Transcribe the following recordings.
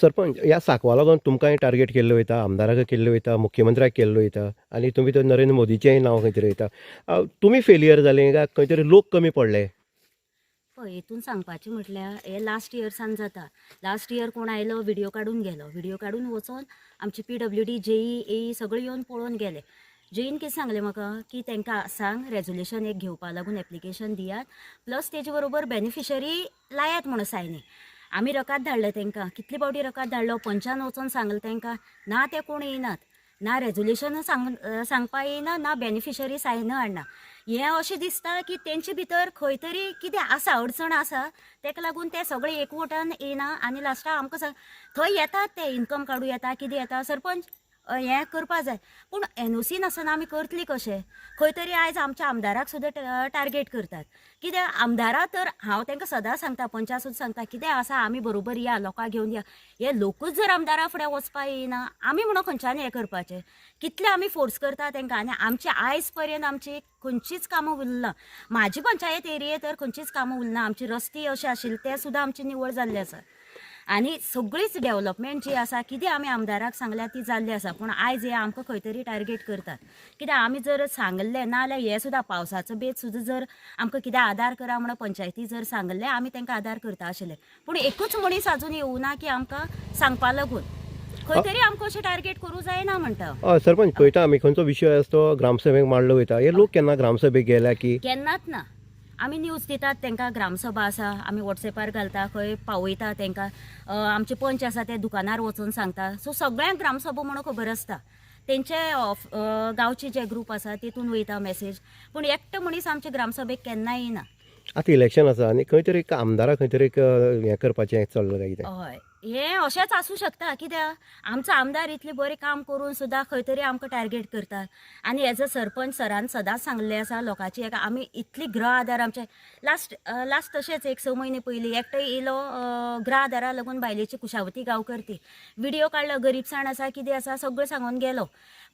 सरपंच ह्या सांकवा लागून तुमकांय टार्गेट केल्लो वयता, आमदाराक केल्लो वयता, मुख्यमंत्र्याक केल्लो वयता आनी तुमी तर नरेंद्र मोदीचेंय नांव खंय तरी वयता. तुमी फेलियर जाले काय खंय तरी लोक कमी पडले? पळय हेतून सांगपाचें म्हटल्यार हे लास्ट इयर्सान जाता. लास्ट इयर कोण आयलो व्हिडिओ काडून गेलो, व्हिडिओ काडून वचोन आमची PWD JE AE सगळे येवन पळोवन गेले. जेईन कितें सांगलें म्हाका की तांकां सांग रेजोल्युशन एक घेवपा लागून एप्लिकेशन दियात प्लस तेजे बरोबर बेनिफिशरी लायात म्हणून सायनी. आमी रकाद धाडले तांकां, कितले फावटी रकाद धाडलो, पंचान वचोन सांगलें तांकां, ना ते कोण येयनात, ना रेजोल्युशन सांगपा येयना, ना बेनिफिशरी सायन हाडना. हें अशें दिसता की तेंचे भितर खंय तरी कितें आसा, अडचण आसा, तेका लागून ते सगळे एकवटान येना आनी लास्टाक आमकां सांग थंय येतात ते इन्कम काडूं येता, कितें येता, सरपंच हें करपा जाय. पूण NOC नासतना आमी करतली कशें? खंय तरी आयज आमच्या आमदाराक सुद्दां टार्गेट करतात. कित्याक आमदारा तर हांव तांकां सदां सांगता, पंचा सुद्दां सांगता, कितें आसा आमी बरोबर या, लोकांक घेवन या. हे लोकूच जर आमदारा फुडें वचपा येयना, आमी म्हणून खंयच्यान हें करपाचें? कितले आमी फोर्स करता तांकां आनी आमची आयज पर्यंत आमची खंयचीच कामां उरना. म्हाजी पंचायत एरिये तर खंयचीच कामां उरना. आमची रस्ते अशे आशिल्ले ते सुद्दां आमचे निवळ जाल्ले आसा आनी सगळीच डेव्हलपमेंट जी आसा कितें आमी आमदाराक सांगल्या ती जाल्ली आसा. पूण आयज हे आमकां खंय तरी टार्गेट करतात. कित्याक आमी जर सांगलें ना जाल्यार हे सुद्दां पावसाचो बेज सुद्दां जर आमकां कितें आदार करा म्हणून पंचायती जर सांगलें आमी तांकां आदार करता आशिल्ले. पूण एकूच मनीस आजून येवना की आमकां सांगपा लागून खंय तरी आमकां अशें टार्गेट करूं जायना म्हणटा. सरपंच पळयता आमी खंयचो विशय आसा तो ग्रामसभेक मांडलो वयता. हे लोक केन्ना ग्रामसभेक गेल्या की केन्नाच ना. आमी न्यूज दितात तांकां ग्रामसभा आसा, आमी वॉट्सॅपार घालता, खंय पावयता तांकां. आमचे पंच आसा ते दुकानार वचून सांगता. सो सगळ्यांक ग्रामसभा म्हणून खबर आसता. तेंचे गांवचे जे ग्रूप आसा तितून वयता मॅसेज. पूण एकटो मनीस आमच्या ग्रामसभेक केन्नाय येना. आतां इलेक्शन आसा आनी खंय तरी आमदाराक खंय तरी हें करपाचें चल्लां काय कितें? हय, हें अशेंच आसूं शकता. कित्याक आमचो आमदार इतलें बरें काम करून सुद्दां खंय तरी आमकां टार्गेट करता. आनी एज अ सरपंच सरान सदांच सांगलें आसा लोकांची आमी इतली गृह आदार आमचे लास्ट तशेंच एक 6 म्हयने पयलीं एकटो येयलो गृह आदारा लागून बायलेची कुशावती गांवकर ती व्हिडिओ काडलो, गरीबसाण आसा कितें आसा सगळें सांगून गेलो.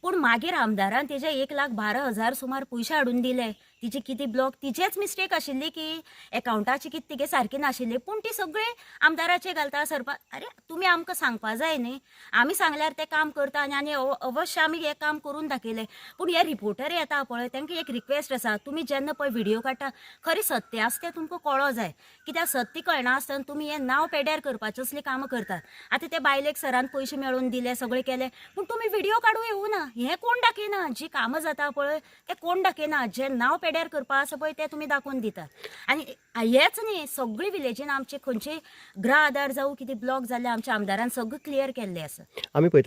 पूण मागीर आमदारान तेजे 1,12,000 सुमार पयशे हाडून दिले. तिची कितें ब्लॉक तिचेच मिस्टेक आशिल्ली की एकावंटाची कितें तिगे सारकी नाशिल्ली. पूण ती सगळे आमदाराचे घालता सरपंच. अरे तुमी आमकां सांगपा जाय न्ही. आमी सांगल्यार ते काम करता आनी अवश्य आमी हें काम करून दाखयलें. पूण हे रिपोर्टर येता पळय तांकां एक रिक्वेस्ट आसा, तुमी जेन्ना पळय व्हिडिओ काडटा खरें सत्य आसा तें तुमकां कळो जाय. कित्याक सत्य कळना आसतना तुमी हें नांव पेड्यार करपाचें असलीं कामां करतात. आतां ते बायलेक सरान पयशे मेळोवन दिले, सगळें केलें, पूण तुमी व्हिडिओ काडूं येवना. हें कोण दाखयना. जी कामां जाता पळय तें कोण दाखयना. जें नांव पेड्यार करपा आसा पळय तें तुमी दाखोवन दितात. आनी हेच न्ही, सगळी विलेजीन आमचे खंयचे गृह आदार जावं कितें ब्लॉक जाल्ले आमच्या आमदारान सगळें क्लियर केल्लें आसा. आमी पळयता